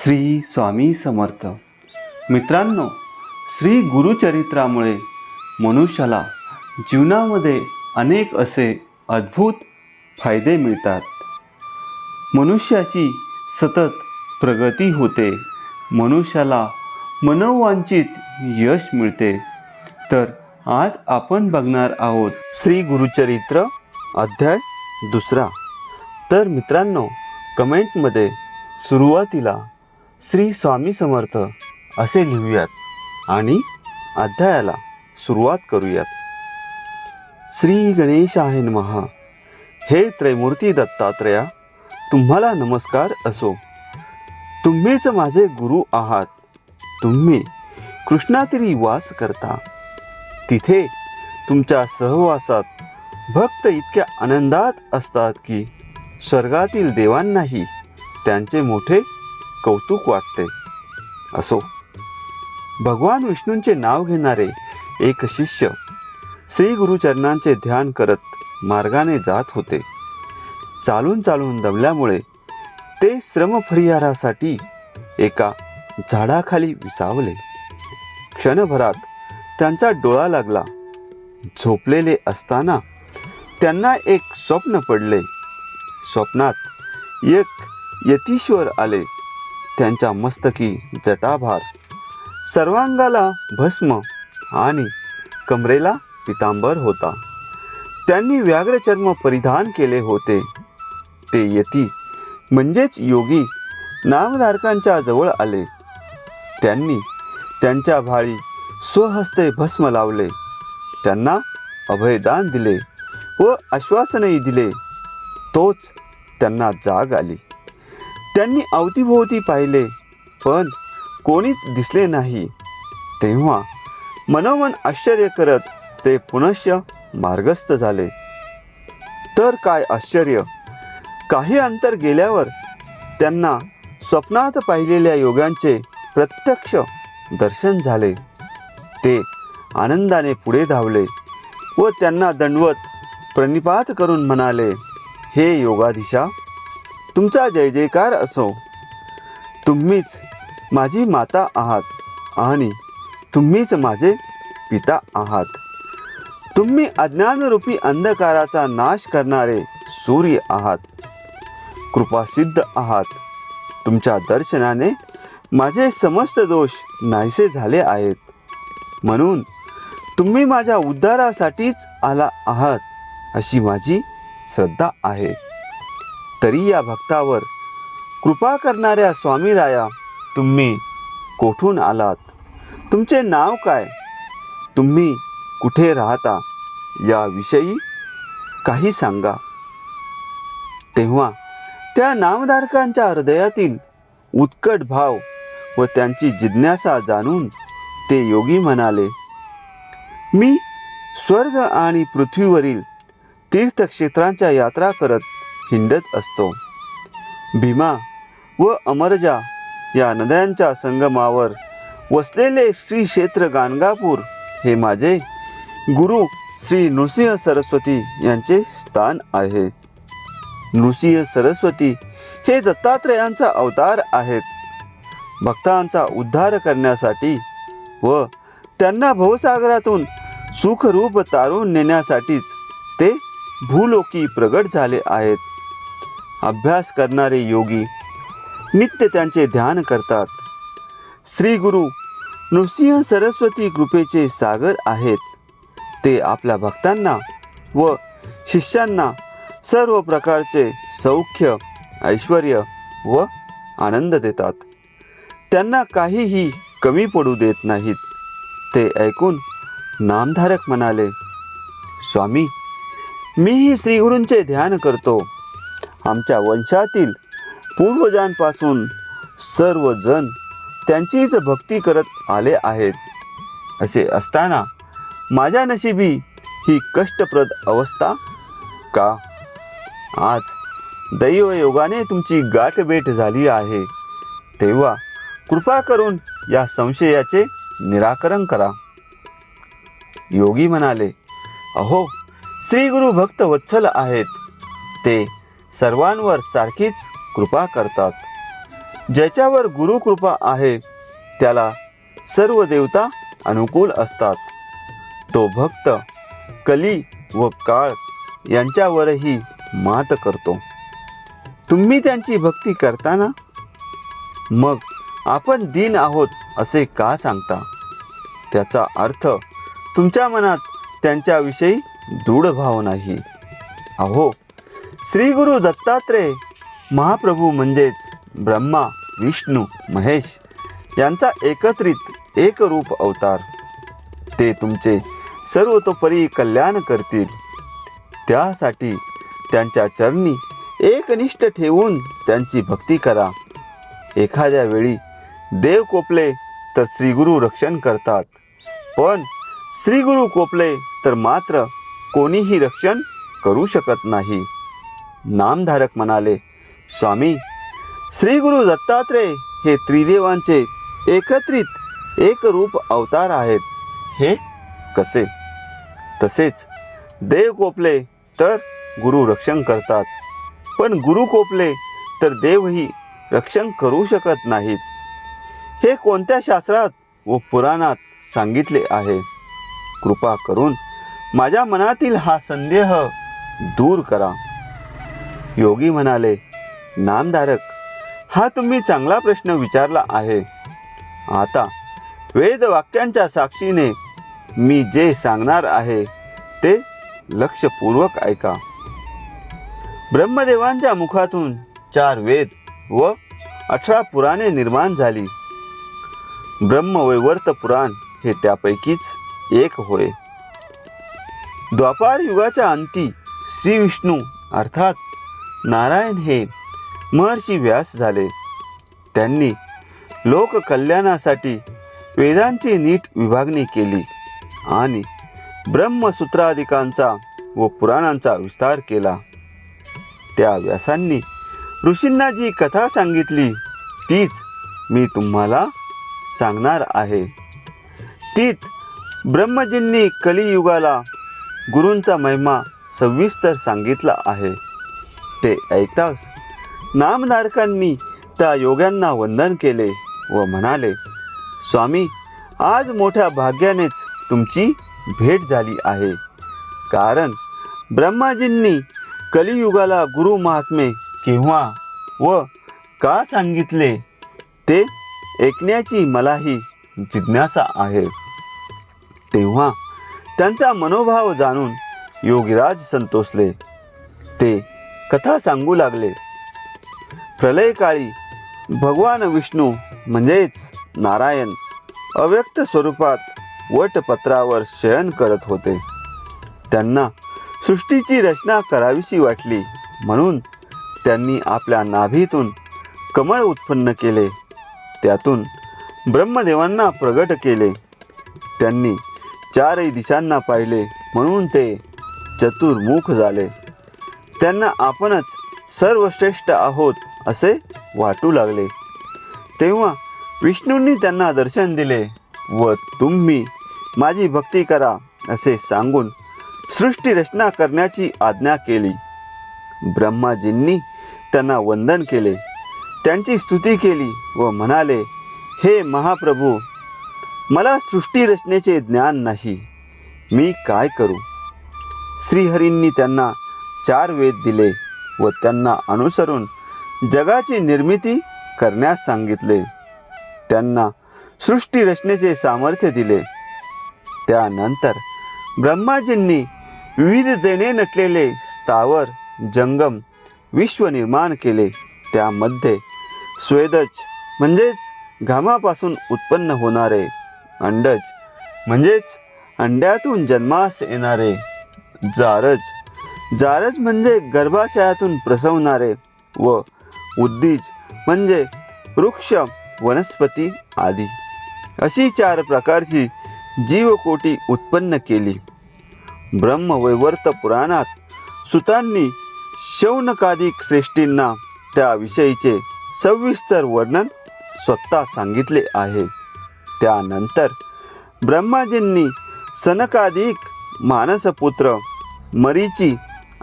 श्री स्वामी समर्थ. मित्रांनो, श्री गुरुचरित्रामुळे मनुष्याला जीवनामध्ये अनेक असे अद्भुत फायदे मिळतात. मनुष्याची सतत प्रगती होते, मनुष्याला मनोवांछित यश मिळते. तर आज आपण बघणार आहोत श्री गुरुचरित्र अध्याय 2. तर मित्रांनो, कमेंटमध्ये सुरुवातीला श्री स्वामी समर्थ असे लिहूयात आणि अध्यायाला सुरुवात करूयात. श्री गणेशाय नमः. हे त्रैमूर्ती दत्तात्रेया, तुम्हाला नमस्कार असो. तुम्हीच माझे गुरु आहात. तुम्ही कृष्णातीरी वास करता. तिथे तुमच्या सहवासात भक्त इतक्या आनंदात असतात की स्वर्गातील देवांनाही त्यांचे मोठे कौतुक वाटते. असो, भगवान विष्णूंचे नाव घेणारे एक शिष्य श्री गुरुचरणांचे ध्यान करत मार्गाने जात होते. चालून चालून दमल्यामुळे ते श्रमपरिहारासाठी एका झाडाखाली विसावले. क्षणभरात त्यांचा डोळा लागला. झोपलेले असताना त्यांना एक स्वप्न पडले. स्वप्नात एक यतीश्वर आले. त्यांच्या मस्तकी जटाभार, सर्वांगाला भस्म आणि कमरेला पितांबर होता. त्यांनी व्याघ्रचर्म परिधान केले होते. ते यती म्हणजेच योगी नामधारकांच्या जवळ आले. त्यांनी त्यांच्या भाळी स्वहस्ते भस्म लावले. त्यांना अभयदान दिले व आश्वासनही दिले. तोच त्यांना जाग आली. त्यांनी अवतीभोवती पाहिले, पण कोणीच दिसले नाही. तेव्हा मनोमन आश्चर्य करत ते पुनश्च मार्गस्थ झाले. तर काय आश्चर्य! काही अंतर गेल्यावर त्यांना स्वप्नात पाहिलेल्या योग्यांचे प्रत्यक्ष दर्शन झाले. ते आनंदाने पुढे धावले व त्यांना दंडवत प्रणिपात करून म्हणाले, हे योगाधीशा, तुमचा जय जयकार असो. तुम्हीच माझी माता आहात आणि तुम्हीच माझे पिता आहात. तुम्ही अज्ञानरूपी अंधकाराचा नाश करणारे सूर्य आहात. कृपासिद्ध आहात. तुमच्या दर्शनाने माझे समस्त दोष नाहीसे झाले आहेत. म्हणून तुम्ही माझ्या उद्धारासाठीच आला आहात अशी माझी श्रद्धा आहे. तरी या भक्तावर कृपा करणाऱ्या स्वामीराया, तुम्ही कोठून आलात? तुमचे नाव काय? तुम्ही कुठे राहता? याविषयी काही सांगा. तेव्हा त्या नामधारकांच्या हृदयातील उत्कट भाव व त्यांची जिज्ञासा जाणून ते योगी म्हणाले, मी स्वर्ग आणि पृथ्वीवरील तीर्थक्षेत्रांच्या यात्रा करत हिंडत असतो. भीमा व अमरजा या नद्यांच्या संगमावर वसलेले श्री क्षेत्र गाणगापूर हे माझे गुरु श्री नृसिंह सरस्वती यांचे स्थान आहे. नृसिंह सरस्वती हे दत्तात्रेयांचा अवतार आहेत. भक्तांचा उद्धार करण्यासाठी व त्यांना भवसागरातून सुखरूप तारून नेण्यासाठीच ते भूलोकी प्रगट झाले आहेत. अभ्यास करणारे योगी नित्य त्यांचे ध्यान करतात. श्री गुरु नृसिंह सरस्वती कृपेचे सागर आहेत. ते आपल्या भक्तांना व शिष्यांना सर्व प्रकारचे सौख्य, ऐश्वर्य व आनंद देतात. त्यांना काहीही कमी पडू देत नाहीत. ते ऐकून नामधारक म्हणाले, स्वामी, मीही श्रीगुरूंचे ध्यान करतो. आमच्या वंशातील पूर्वजांपासून सर्वजण त्यांचीच भक्ती करत आले आहेत. असे असताना माझ्या नशिबी ही कष्टप्रद अवस्था का? आज दैवयोगाने तुमची गाठभेट झाली आहे. तेव्हा कृपा करून या संशयाचे निराकरण करा. योगी म्हणाले, अहो, श्री गुरु भक्त वत्सल आहेत. ते सर्वांवर सारखीच कृपा करतात. ज्याच्यावर गुरुकृपा आहे त्याला सर्व देवता अनुकूल असतात. तो भक्त कली व काळ यांच्यावरही मात करतो. तुम्ही त्यांची भक्ती करताना मग आपण दीन आहोत असे का सांगता? त्याचा अर्थ तुमच्या मनात त्यांच्याविषयी दृढ भाव नाही. अहो, श्री गुरु दत्तात्रेय महाप्रभू म्हणजेच ब्रह्मा विष्णू महेश यांचा एकत्रित एकरूप अवतार. ते तुमचे सर्वतोपरी कल्याण करतील. त्यासाठी त्यांच्या चरणी एकनिष्ठ ठेवून त्यांची भक्ती करा. एखाद्या वेळी देव कोपले तर श्रीगुरु रक्षण करतात, पण श्रीगुरु कोपले तर मात्र कोणीही रक्षण करू शकत नाही. नामधारक म्हणाले, स्वामी, श्री गुरु दत्तात्रेय हे त्रिदेवांचे एकत्रित एकरूप अवतार आहेत. हे कसे? तसेच देव कोपले तर गुरु रक्षण करतात, पण गुरु कोपले तर देवही रक्षण करू शकत नाहीत. हे कोणत्या शास्त्रात व पुराणात सांगितले आहे? कृपा करून माझ्या मनातील हा संदेह दूर करा. योगी म्हणाले, नामधारक, हा तुम्ही चांगला प्रश्न विचारला आहे. आता वेदवाक्यांच्या साक्षीने मी जे सांगणार आहे ते लक्षपूर्वक ऐका. ब्रह्मदेवांच्या मुखातून 4 वेद व 18 पुराणे निर्माण झाली. ब्रह्मवैवर्त पुराण हे त्यापैकीच एक होय. द्वापार युगाच्या अंती श्री विष्णू अर्थात नारायण हे महर्षी व्यास झाले. त्यांनी लोककल्याणासाठी वेदांची नीट विभागणी केली आणि ब्रह्मसूत्रादिकांचा व पुराणांचा विस्तार केला. त्या व्यासांनी ऋषींना जी कथा सांगितली तीच मी तुम्हाला सांगणार आहे. तीत ब्रह्मजींनी कलियुगाला गुरूंचा महिमा सविस्तर सांगितला आहे. ते ऐकताच नामधारकांनी त्या योग्यांना वंदन केले व म्हणाले, स्वामी, आज मोठ्या भाग्यानेच तुमची भेट झाली आहे. कारण ब्रह्माजींनी कलियुगाला गुरु महात्मे केव्हा व का सांगितले ते ऐकण्याची मलाही जिज्ञासा आहे. तेव्हा त्यांचा मनोभाव जाणून योगीराज संतोषले. ते कथा सांगू लागले. प्रलयकाळी भगवान विष्णू म्हणजेच नारायण अव्यक्त स्वरूपात वटपत्रावर शयन करत होते. त्यांना सृष्टीची रचना करावीशी वाटली, म्हणून त्यांनी आपल्या नाभीतून कमळ उत्पन्न केले. त्यातून ब्रह्मदेवांना प्रगट केले. त्यांनी 4 दिशांना पाहिले, म्हणून ते चतुर्मुख झाले. त्यांना आपणच सर्वश्रेष्ठ आहोत असे वाटू लागले. तेव्हा विष्णूंनी त्यांना दर्शन दिले व तुम्ही माझी भक्ती करा असे सांगून सृष्टी रचना करण्याची आज्ञा केली. ब्रह्माजींनी त्यांना वंदन केले, त्यांची स्तुती केली व म्हणाले, हे महाप्रभू, मला सृष्टी रचनेचे ज्ञान नाही, मी काय करू? श्रीहरींनी त्यांना 4 वेद दिले व त्यांना अनुसरून जगाची निर्मिती करण्यास सांगितले. त्यांना सृष्टी रचनेचे सामर्थ्य दिले. त्यानंतर ब्रह्माजींनी विविधतेने नटलेले स्थावर जंगम विश्व निर्माण केले. त्यामध्ये स्वेदज म्हणजेच घामापासून उत्पन्न होणारे, अंडज म्हणजेच अंड्यातून जन्मास येणारे, जारज म्हणजे गर्भाशयातून प्रसवणारे व उद्दीज म्हणजे वृक्ष वनस्पती आदी अशी 4 प्रकारची जीवकोटी उत्पन्न केली. ब्रह्मवैवर्त पुराणात सुतांनी शौनकादिक श्रेष्ठींना त्याविषयीचे सविस्तर वर्णन स्वतः सांगितले आहे. त्यानंतर ब्रह्माजींनी सनकादिक मानसपुत्र, मरीची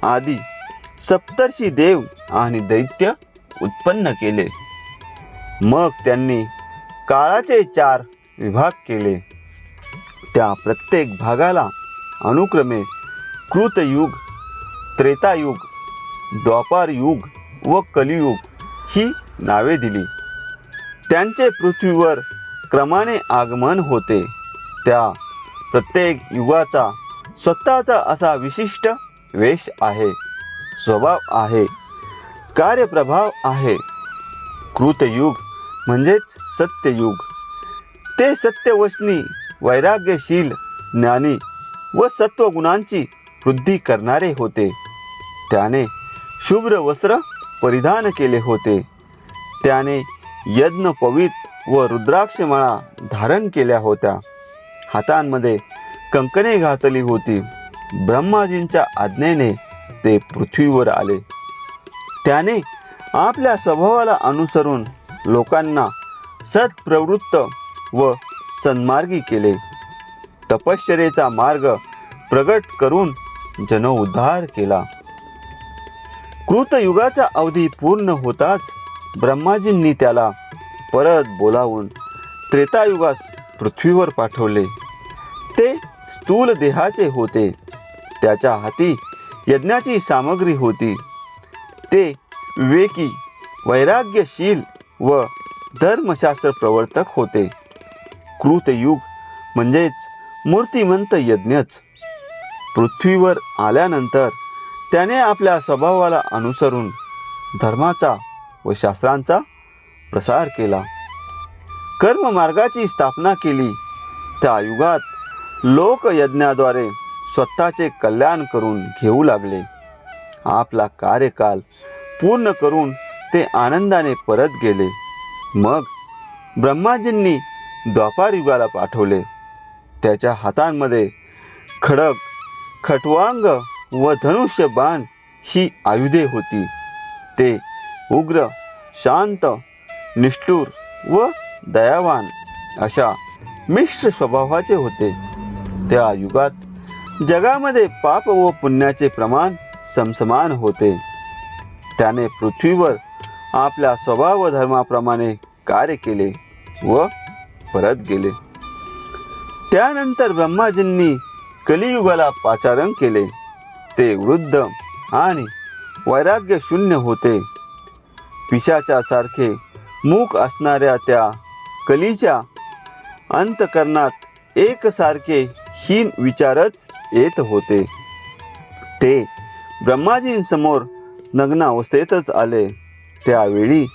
आदी सप्तर्षी देव आणि दैत्य उत्पन्न केले. मग त्यांनी काळाचे 4 विभाग केले. त्या प्रत्येक भागाला अनुक्रमे कृतयुग, त्रेतायुग, द्वापारयुग व कलियुग ही नावे दिली. त्यांचे पृथ्वीवर क्रमाने आगमन होते. त्या प्रत्येक युगाचा स्वतःचा असा विशिष्ट वेश आहे, स्वभाव आहे, कार्यप्रभाव आहे. कृतयुग म्हणजेच सत्ययुग. ते सत्यवचनी, वैराग्यशील, ज्ञानी व सत्वगुणांची वृद्धी करणारे होते. त्याने शुभ्र वस्त्र परिधान केले होते. त्याने यज्ञोपवीत व रुद्राक्षमाळा धारण केल्या होत्या. हातांमध्ये कंकणे घातली होती. ब्रह्माजींच्या आज्ञेने ते पृथ्वीवर आले. त्याने आपल्या स्वभावाला अनुसरून लोकांना सत्प्रवृत्त व सन्मार्गी केले. तपश्चर्येचा मार्ग प्रगट करून जनोद्धार केला. कृतयुगाचा अवधी पूर्ण होताच ब्रह्माजींनी त्याला परत बोलावून त्रेतायुगास पृथ्वीवर पाठवले. ते स्थूल देहाचे होते. त्याच्या हाती यज्ञाची सामग्री होती. ते विवेकी, वैराग्यशील व धर्मशास्त्र प्रवर्तक होते. कृतयुग म्हणजेच मूर्तिमंत यज्ञच. पृथ्वीवर आल्यानंतर त्याने आपल्या स्वभावाला अनुसरून धर्माचा व शास्त्रांचा प्रसार केला. कर्ममार्गाची स्थापना केली. त्या युगात लोक यज्ञाद्वारे स्वतःचे कल्याण करून घेऊ लागले. आपला कार्यकाल पूर्ण करून ते आनंदाने परत गेले. मग ब्रह्माजींनी द्वापारयुगाला पाठवले. त्याच्या हातांमध्ये खड्ग, खट्वांग व धनुष्य बाण ही आयुधे होती. ते उग्र, शांत, निष्ठुर व दयावान अशा मिश्र स्वभावाचे होते. त्या युगात जगामध्ये पाप व पुण्याचे प्रमाण समसमान होते. त्याने पृथ्वीवर आपल्या स्वभाव व धर्माप्रमाणे कार्य केले व परत गेले. त्यानंतर ब्रह्माजींनी कलियुगाला पाचारण केले. ते वृद्ध आणि वैराग्य शून्य होते. पिशाच्यासारखे मूक असणाऱ्या त्या कलीच्या अंतकरणात एकसारखे हीन विचारच येत होते. ते ब्रह्माजींसमोर नग्नावस्थेतच आले. त्यावेळी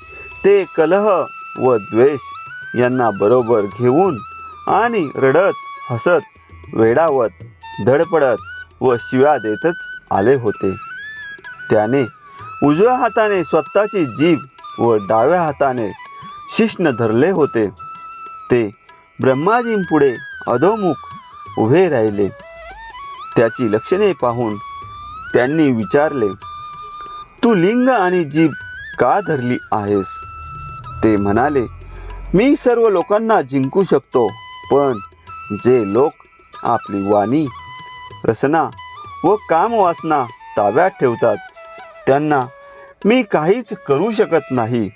ते कलह व द्वेष यांना बरोबर घेऊन आणि रडत, हसत, वेडावत, धडपडत व शिव्या देतच आले होते. त्याने उजव्या हाताने स्वतःची जीभ व डाव्या हाताने शिश्न धरले होते. ते ब्रह्माजींपुढे अधोमुख उभे राहिले. त्याची लक्षणे पाहून त्यांनी विचारले, तू लिंग आणि जीभ का धरली आहेस? ते म्हणाले, मी सर्व लोकांना जिंकू शकतो, पण जे लोक आपली वाणी, रसना व कामवासना ताब्यात ठेवतात त्यांना मी काहीच करू शकत नाही.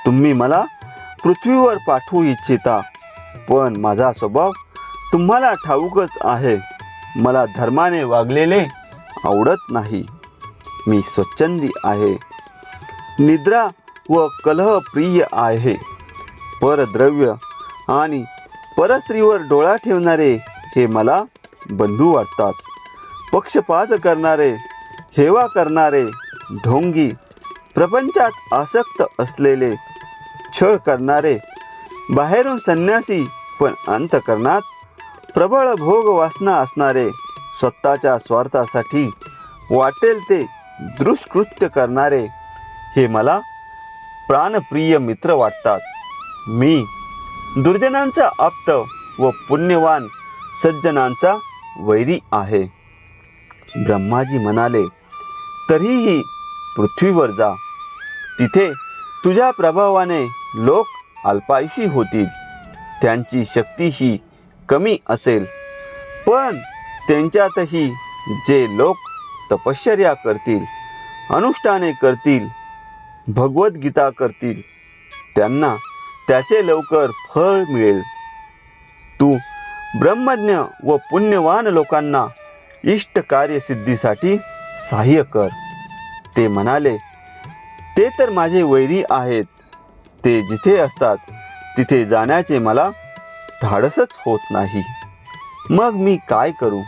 तुम्ही मला पृथ्वीवर पाठवू इच्छिता, पण माझा स्वभाव तुम्हाला ठाऊकच आहे. मला धर्माने वागलेले आवडत नाही. मी स्वच्छंदी आहे, निद्रा व कलह प्रिय आहे. परद्रव्य आणि परस्त्रीवर डोळा ठेवणारे हे मला बंधू वाटतात. पक्षपात करणारे, हेवा करणारे, ढोंगी, प्रपंचात आसक्त असलेले, छळ करणारे, बाहेरून संन्यासी पण अंतकरणात प्रबळ भोग वासना असणारे, स्वतःच्या स्वार्थासाठी वाटेल ते दुष्कृत्य करणारे हे मला प्राणप्रिय मित्र वाटतात. मी दुर्जनांचा आप्त व पुण्यवान सज्जनांचा वैरी आहे. ब्रह्माजी म्हणाले, तरीही पृथ्वीवर जा. तिथे तुझ्या प्रभावाने लोक अल्पायुषी होतील. त्यांची शक्तीही कमी असेल, पण त्यांच्यातही जे लोक तपश्चर्या करतील, अनुष्ठाने करतील, भगवद्गीता करतील, त्यांना त्याचे लवकर फळ मिळेल. तू ब्रह्मज्ञ व पुण्यवान लोकांना इष्ट कार्यसिद्धीसाठी सहाय्य कर. ते म्हणाले, ते तर माझे वैरी आहेत. ते जिथे असतात तिथे जाण्याचे मला धाडसच होत नाही. मग मी काय करू?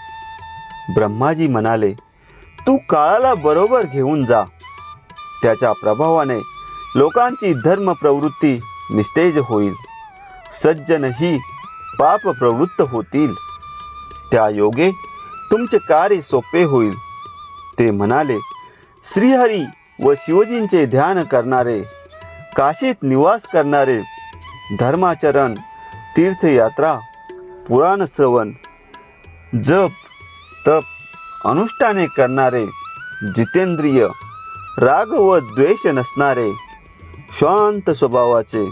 ब्रह्माजी म्हणाले, तू काळाला बरोबर घेऊन जा. त्याच्या प्रभावाने लोकांची धर्म प्रवृत्ती निस्तेज होईल. सज्जनही पाप प्रवृत्त होतील. त्या योगे तुमचे कार्य सोपे होईल. ते म्हणाले, श्रीहरी व शिवजींचे ध्यान करणारे, काशीत निवास करणारे, धर्माचरण, तीर्थयात्रा, पुराण श्रवण, जप, तप, अनुष्ठाने करणारे, जितेंद्रिय, राग व द्वेष नसणारे, शांत स्वभावाचे,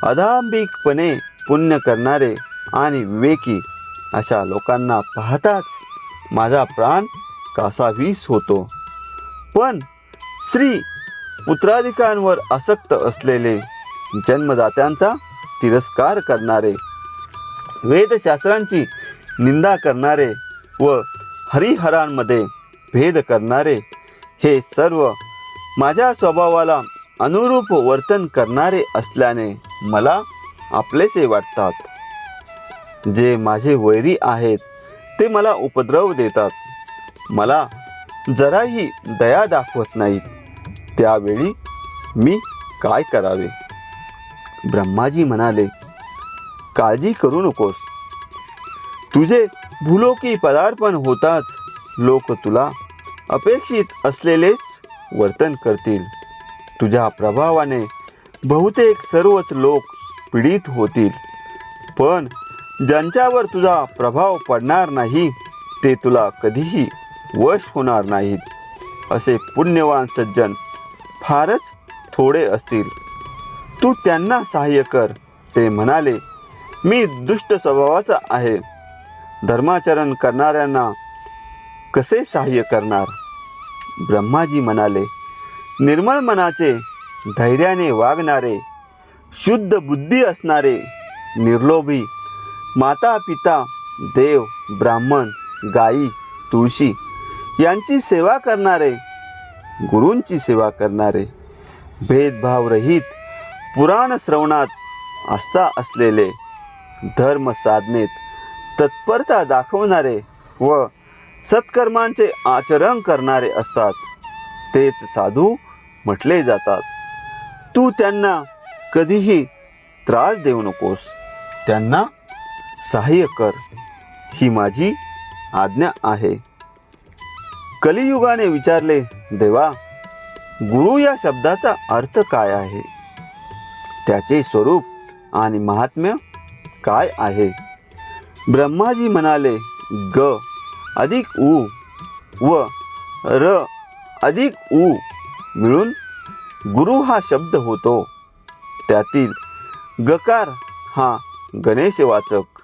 अधांबिकपणे पुण्य करणारे आणि विवेकी अशा लोकांना पाहताच माझा प्राण कासावीस होतो. पण स्त्री पुत्राधिकांवर आसक्त असलेले, जन्मदात्यांचा तिरस्कार करणारे, वेदशास्त्रांची निंदा करणारे व हरिहरांमध्ये भेद करणारे, हे सर्व माझ्या स्वभावाला अनुरूप वर्तन करणारे असल्याने मला आपलेसे वाटतात. जे माझे वैरी आहेत ते मला उपद्रव देतात. मला जराही दया दाखवत नाहीत. त्यावेळी मी काय करावे? ब्रह्माजी म्हणाले, काळजी करू नकोस. तुझे भूलोकी पदार्पण होताच लोक तुला अपेक्षित असलेलेच वर्तन करतील. तुझ्या प्रभावाने बहुतेक सर्वच लोक पीडित होतील. पण ज्यांच्यावर तुझा प्रभाव पडणार नाही ते तुला कधीही वश होणार नाहीत. असे पुण्यवान सज्जन फारच थोडे असतील. तू त्यांना सहाय्य कर. ते म्हणाले, मी दुष्ट स्वभावाचा आहे. धर्माचरण करणाऱ्यांना कसे सहाय्य करणार? ब्रह्माजी म्हणाले, निर्मळ मनाचे, धैर्याने वागणारे, शुद्ध बुद्धी असणारे, निर्लोभी, माता पिता, देव, ब्राह्मण, गायी, तुळशी यांची सेवा करणारे, गुरूंची सेवा करणारे, भेदभावरहित पुराण श्रवणात आस्था असलेले, धर्म साधनेत तत्परता दाखवणारे व सत्कर्मांचे आचरण करणारे असतात. तेच साधू म्हटले जातात. तू त्यांना कधीही त्रास देऊ नकोस. त्यांना सहाय्य कर, ही माझी आज्ञा आहे. कलियुगाने विचारले, देवा, गुरु या शब्दाचा अर्थ काय आहे? त्याचे स्वरूप आणि महात्म्य काय आहे? ब्रह्माजी म्हणाले, ग अधिक उ व र अधिक उ मिळून गुरु हा शब्द होतो. त्यातील गकार हा गणेशवाचक,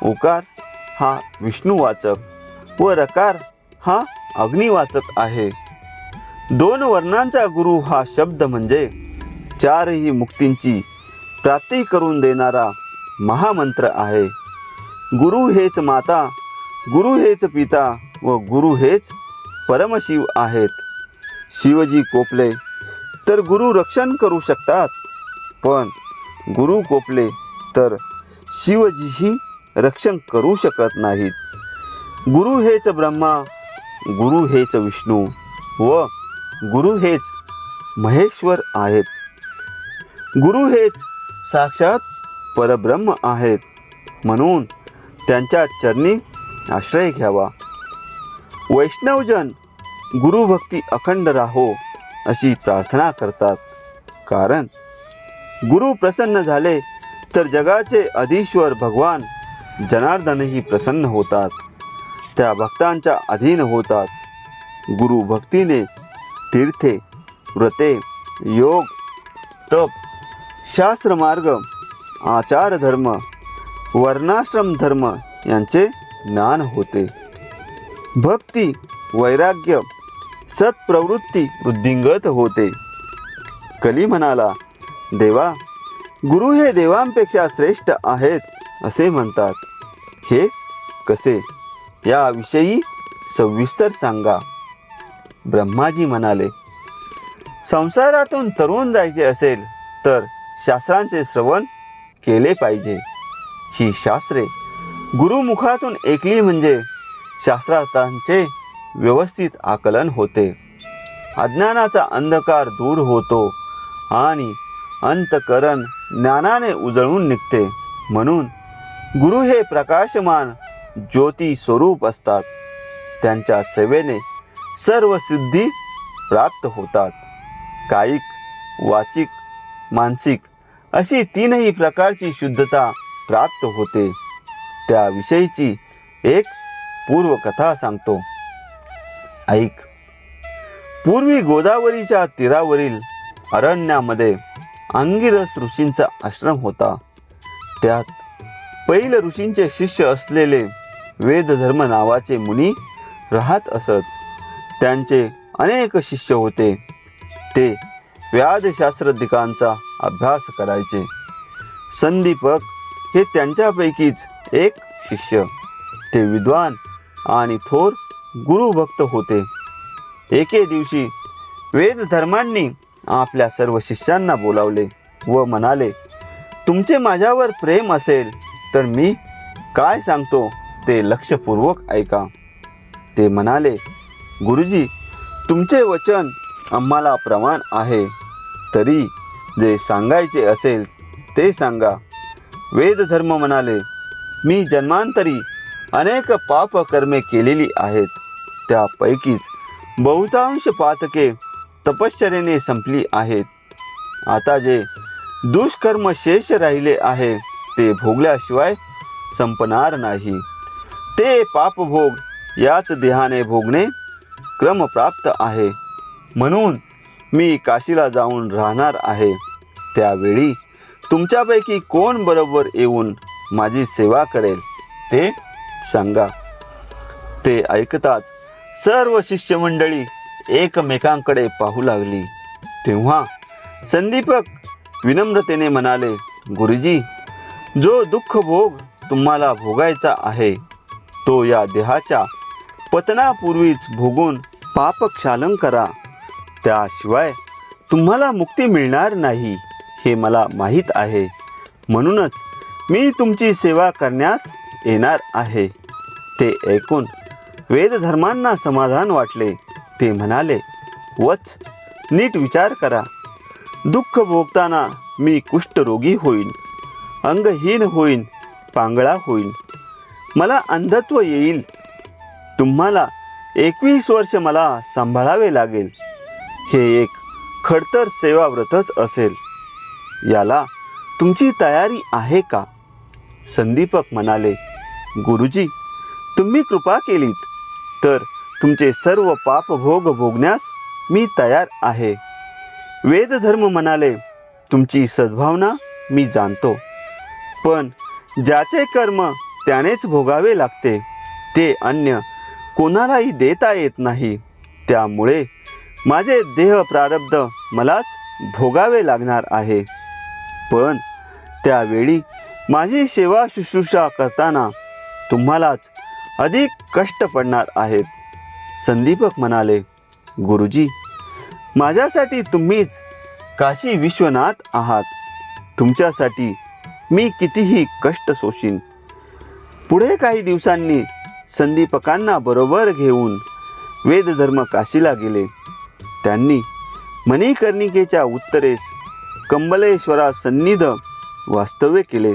उकार हा विष्णुवाचक व रकार हा अग्निवाचक आहे. 2 वर्णांचा गुरु हा शब्द म्हणजे 4ही मुक्तींची प्राप्ती करून देणारा महामंत्र आहे. गुरु हेच माता, गुरु हेच पिता व गुरु हेच परमशिव आहेत. शिवजी कोपले तर गुरु रक्षण करू शकतात, पण गुरु कोपले तर शिवजीही रक्षण करू शकत नाहीत. गुरु हेच ब्रह्मा, गुरु हेच विष्णू व गुरु हेच महेश्वर आहेत. गुरु हेच साक्षात परब्रह्म आहेत. म्हणून त्यांच्या चरणी आश्रय घ्यावा. वैष्णवजन गुरुभक्ती अखंड राहो अशी प्रार्थना करतात. कारण गुरु प्रसन्न झाले तर जगाचे अधीश्वर भगवान जनार्दनही प्रसन्न होतात. त्या भक्तांच्या अधीन होतात. गुरु भक्तीने तीर्थे, व्रते, योग, तप, शास्त्रमार्ग, आचार धर्म, वर्णाश्रम धर्म यांचे ज्ञान होते. भक्ती, वैराग्य, सत्प्रवृत्ती वृद्धिंगत होते. कली म्हणाला, देवा, गुरु हे देवांपेक्षा श्रेष्ठ आहेत असे म्हणतात. हे कसे? याविषयी सविस्तर सांगा. ब्रह्माजी म्हणाले, संसारातून तरुण जायचे असेल तर शास्त्रांचे श्रवण केले पाहिजे. ही शास्त्रे गुरुमुखातून ऐकली म्हणजे शास्त्रार्थांचे व्यवस्थित आकलन होते, अज्ञानाचा अंधकार दूर होतो आणि अंतःकरण ज्ञानाने उजळून निघते. म्हणून गुरु हे प्रकाशमान ज्योती स्वरूप असतात. त्यांच्या सेवेने सर्व सिद्धी प्राप्त होतात. कायिक, वाचिक, मानसिक अशी तीनही प्रकारची शुद्धता प्राप्त होते. त्याविषयीची एक पूर्वकथा सांगतो, ऐक. पूर्वी गोदावरीच्या तीरावरील अरण्यामध्ये अंगिरस ऋषींचा आश्रम होता. त्यात पैल ऋषींचे शिष्य असलेले वेदधर्म नावाचे मुनी राहत असत. त्यांचे अनेक शिष्य होते. ते व्याधशास्त्रदिकांचा अभ्यास करायचे. संदीपक हे त्यांच्यापैकीच एक शिष्य. ते विद्वान आणि थोर गुरुभक्त होते. एके दिवशी वेदधर्मांनी आपल्या सर्व शिष्यांना बोलावले व म्हणाले, तुमचे माझ्यावर प्रेम असेल तर मी काय सांगतो ते लक्षपूर्वक ऐका. ते म्हणाले, गुरुजी, तुमचे वचन आम्हाला प्रमाण आहे, तरी जे सांगायचे असेल ते सांगा. वेदधर्म म्हणाले, मी जन्मांतरी अनेक पापकर्मे केलेली आहेत. त्यापैकीच बहुतांश पातके तपश्चर्येने संपली आहेत. आता जे दुष्कर्म शेष राहिले आहे ते भोगल्याशिवाय संपणार नाही. ते पापभोग याच देहाने भोगणे क्रमप्राप्त आहे. म्हणून मी काशीला जाऊन राहणार आहे. त्यावेळी तुमच्यापैकी कोण बरोबर येऊन माझी सेवा करेल ते सांगा. ते ऐकताच सर्व शिष्यमंडळी एकमेकांकडे पाहू लागली. तेव्हा संदीपक विनम्रतेने म्हणाले, गुरुजी, जो दुःख भोग तुम्हाला भोगायचा आहे तो या देहाच्या पतनापूर्वीच भोगून पापक्षालन करा. त्याशिवाय तुम्हाला मुक्ती मिळणार नाही हे मला माहीत आहे. म्हणूनच मी तुमची सेवा करण्यास येणार आहे. ते ऐकून वेदधर्मांना समाधान वाटले. ते म्हणाले, वच, नीट विचार करा. दुःख भोगताना मी कुष्ठरोगी होईन, अंगहीन होईन, पांगळा होईन, मला अंधत्व येईल. तुम्हाला 21 वर्ष मला सांभाळावे लागेल. हे एक खडतर सेवाव्रतच असेल. याला तुमची तयारी आहे का? संदीपक म्हणाले, गुरुजी, तुम्ही कृपा केलीत तर तुमचे सर्व पापभोग भोगण्यास मी तयार आहे. वेदधर्म म्हणाले, तुमची सद्भावना मी जाणतो, पण ज्याचे कर्म त्यानेच भोगावे लागते ते अन्य कोणालाही देता येत नाही. त्यामुळे माझे देह प्रारब्ध मलाच भोगावे लागणार आहे. पण त्यावेळी माझी सेवा शुश्रूषा करताना तुम्हालाच अधिक कष्ट पडणार आहेत. संदीपक म्हणाले, गुरुजी, माझ्यासाठी तुम्हीच काशी विश्वनाथ आहात. तुमच्यासाठी मी कितीही कष्ट सोशीन. पुढे काही दिवसांनी संदीपकांना बरोबर घेऊन वेदधर्म काशीला गेले. त्यांनी मणिकर्णिकेच्या उत्तरेस कंबलेश्वरा सन्निध वास्तव्य केले.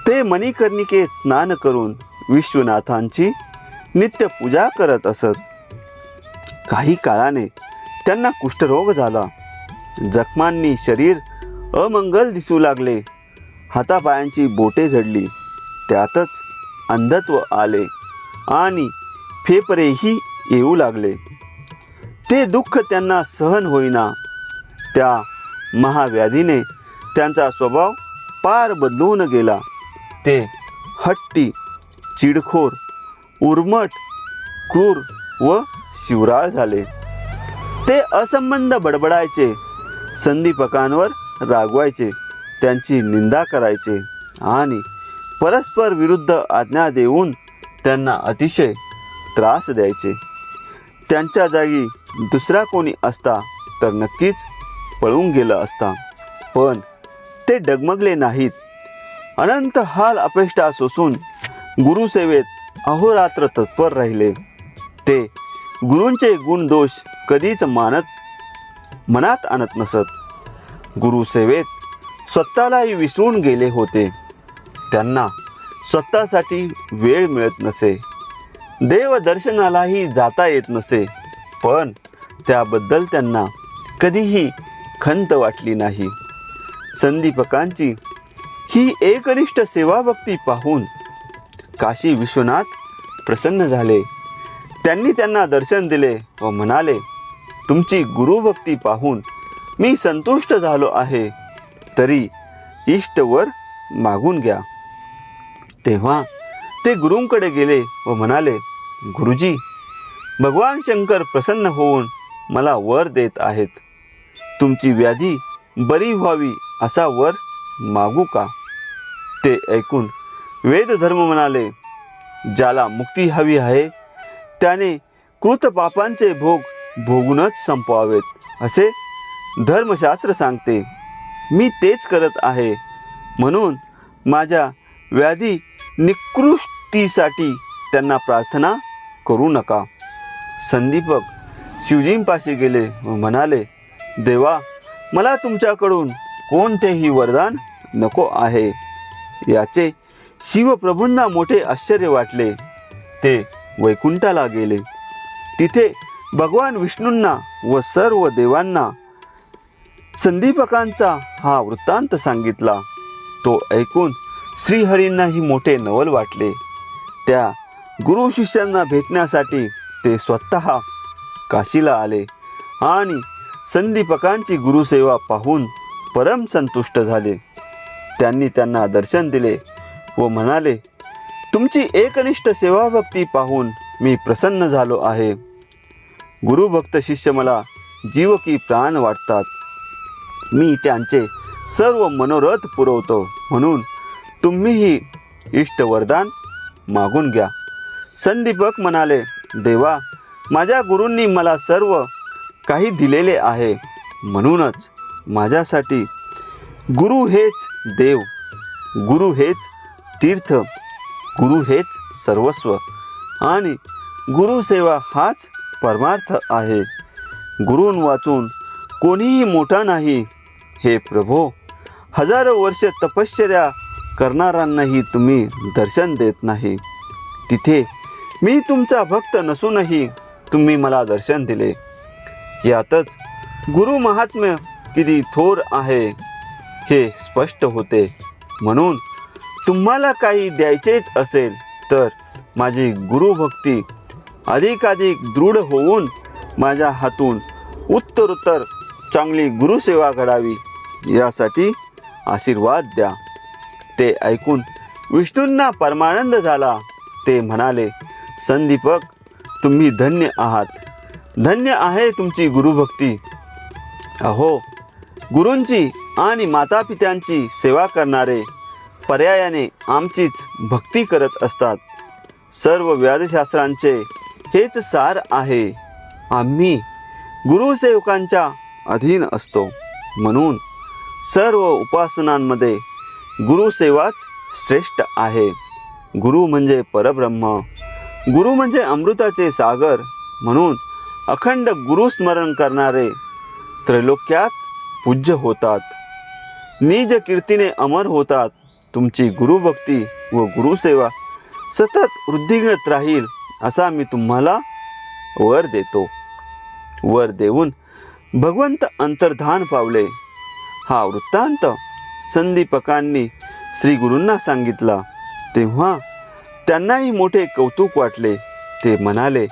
ते मणिकर्णिकेत स्नान करून विश्वनाथांची नित्य पूजा करत असत. काही काळाने त्यांना कुष्ठरोग झाला. जखमांनी शरीर अमंगल दिसू लागले. हातापायांची बोटे झडली. त्यातच अंधत्व आले आणि फेफरेही येऊ लागले. ते दुःख त्यांना सहन होईना. त्या महाव्याधीने त्यांचा स्वभाव पार बदलून गेला. ते हट्टी, चिडखोर, उर्मट, क्रूर व शिवराळ झाले. ते असंबंध बडबडायचे. संदीपकांवर रागवायचे, त्यांची निंदा करायचे आणि परस्पर विरुद्ध आज्ञा देऊन त्यांना अतिशय त्रास द्यायचे. त्यांच्या जागी दुसरा कोणी असता तर नक्कीच पळून गेला असता, पण ते डगमगले नाहीत. अनंत हाल अपेष्टा सोसून गुरुसेवेत अहोरात्र तत्पर राहिले. ते गुरूंचे गुणदोष कधीच मनात आणत नसत. गुरुसेवेत स्वतःलाही विसरून गेले होते. त्यांना स्वतःसाठी वेळ मिळत नसे. देवदर्शनालाही जाता येत नसे, पण त्याबद्दल त्यांना कधीही खंत वाटली नाही. संदीपकांची ही एकनिष्ठ सेवाभक्ती पाहून काशी विश्वनाथ प्रसन्न झाले. त्यांनी त्यांना दर्शन दिले व म्हणाले, तुमची गुरुभक्ती पाहून मी संतुष्ट झालो आहे, तरी इष्टवर मागून घ्या. तेव्हा ते गुरूंकडे गेले व म्हणाले, गुरुजी, भगवान शंकर प्रसन्न होऊन मला वर देत आहेत. तुमची व्याधी बरी व्हावी असा वर मागू का? ते ऐकून वेदधर्म म्हणाले, ज्याला मुक्ती हवी आहे त्याने कृत पापांचे भोग भोगूनच संपवावेत असे धर्मशास्त्र सांगते. मी तेच करत आहे, म्हणून माझ्या व्याधी निकृष्टीसाठी त्यांना प्रार्थना करू नका. संदीपक शिवजींपाशी गेले व म्हणाले, देवा, मला तुमच्याकडून कोणतेही वरदान नको आहे. याचे शिवप्रभूंना मोठे आश्चर्य वाटले. ते वैकुंठाला गेले. तिथे भगवान विष्णूंना व सर्व देवांना संदीपकांचा हा वृत्तांत सांगितला. तो ऐकून श्रीहरींनाही मोठे नवल वाटले. त्या गुरु शिष्यांना भेटण्यासाठी ते स्वतः काशीला आले आणि संदीपकांची गुरुसेवा पाहून परम संतुष्ट झाले. त्यांनी त्यांना दर्शन दिले व म्हणाले, तुमची एकनिष्ठ सेवाभक्ती पाहून मी प्रसन्न झालो आहे. गुरुभक्त शिष्य मला जीव की प्राण वाटतात. मी त्यांचे सर्व मनोरथ पुरवतो, म्हणून तुम्हीही इष्ट वरदान मागून घ्या. संदीपक म्हणाले, देवा, माझ्या गुरूंनी मला सर्व काही दिलेले आहे, म्हणूनच माझ्यासाठी गुरु हेच देव, गुरु हेच तीर्थ, गुरु हेच सर्वस्व आणि गुरुसेवा हाच परमार्थ आहे. गुरूं वाचून कोणीही मोठा नाही. हे प्रभो, हजारो वर्ष तपश्चर्या करणाऱ्यांनाही तुम्ही दर्शन देत नाही. तिथे मी तुमचा भक्त नसूनही तुम्ही मला दर्शन दिले. यातच गुरु महात्म्य किती थोर आहे हे स्पष्ट होते. म्हणून तुम्हाला काही द्यायचेच असेल तर माझी गुरुभक्ती अधिकाधिक दृढ होऊन माझ्या हातून उत्तरोत्तर चांगली गुरुसेवा घडावी यासाठी आशीर्वाद द्या. ते ऐकून विष्णूंना परमानंद झाला. ते म्हणाले, संदीपक, तुम्ही धन्य आहात. धन्य आहे तुमची गुरुभक्ती. अहो, गुरूंची आणि मातापित्यांची सेवा करणारे पर्यायाने आमचीच भक्ती करत असतात. सर्व वेदशास्त्रांचे हेच सार आहे. आम्ही गुरुसेवकांच्या अधीन असतो, म्हणून सर्व उपासनांमध्ये गुरुसेवाच श्रेष्ठ आहे. गुरु म्हणजे परब्रह्म, गुरु म्हणजे अमृताचे सागर, म्हणून अखंड गुरुस्मरण करणारे त्रैलोक्यात पूज्य होतात, निज कीर्तीने अमर होतात. तुमची गुरुभक्ती व गुरुसेवा सतत वृद्धिंगत राहील असा मी तुम्हाला वर देतो. वर देऊन भगवंत अंतर्धान पावले. हा वृत्तांत संदीपकांनी श्री गुरूंना सांगितला. तेव्हा त्यांनाही मोठे कौतुक वाटले. ते म्हणाले,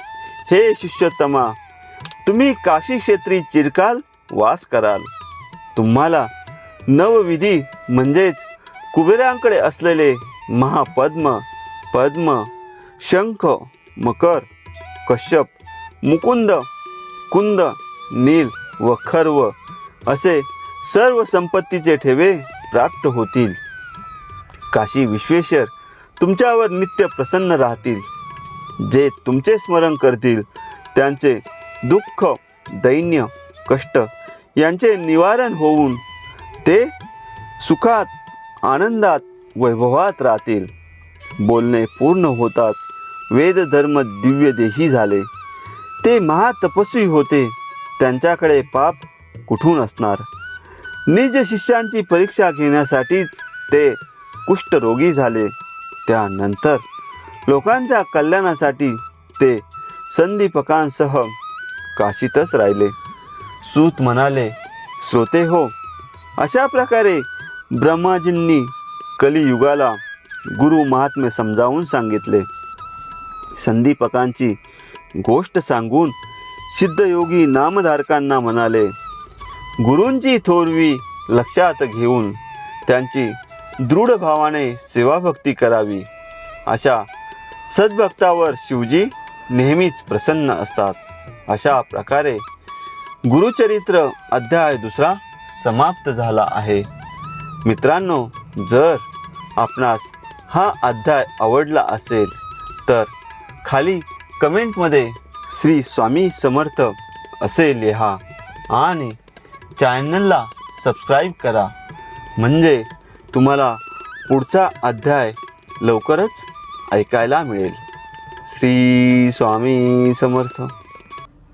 हे शिष्योत्तमा, तुम्ही काशी क्षेत्री चिरकाल वास कराल. तुम्हाला नवविधी म्हणजेच कुबेरांकडे असलेले महापद्म, पद्म, शंख, मकर, कश्यप, मुकुंद, कुंद, नील व खर्व असे सर्व संपत्तीचे ठेवे प्राप्त होतील. काशी विश्वेश्वर तुमच्यावर नित्य प्रसन्न राहतील. जे तुमचे स्मरण करतील त्यांचे दुःख, दैन्य, कष्ट यांचे निवारण होऊन ते सुखात, आनंदात, वैभवात राहतील. बोलणे पूर्ण होताच वेदधर्म दिव्य देही झाले. ते महातपस्वी होते. त्यांच्याकडे पाप कुठून असणार? निज शिष्यांची परीक्षा घेण्यासाठीच ते कुष्ठरोगी झाले. त्यानंतर लोकांच्या कल्याणासाठी ते संदीपकांसह काशीतच राहिले. सूत म्हणाले, श्रोते हो, अशा प्रकारे ब्रह्माजींनी कलियुगाला गुरु महात्म्य समजावून सांगितले. संदीपकांची गोष्ट सांगून सिद्धयोगी नामधारकांना म्हणाले, गुरूंची थोरवी लक्षात घेऊन त्यांची दृढ भावाने सेवाभक्ती करावी. अशा सद्भक्तावर शिवजी नेहमीच प्रसन्न असतात. अशा प्रकारे गुरुचरित्र अध्याय 2 समाप्त झाला आहे. मित्रांनो, जर आपणास हा अध्याय आवडला असेल तर खाली कमेंटमध्ये श्री स्वामी समर्थ असे लिहा आणि चॅनलला सबस्क्राईब करा. म्हणजे तुम्हाला पुढचा अध्याय लवकरच ऐकायला मिळेल. श्री स्वामी समर्थ.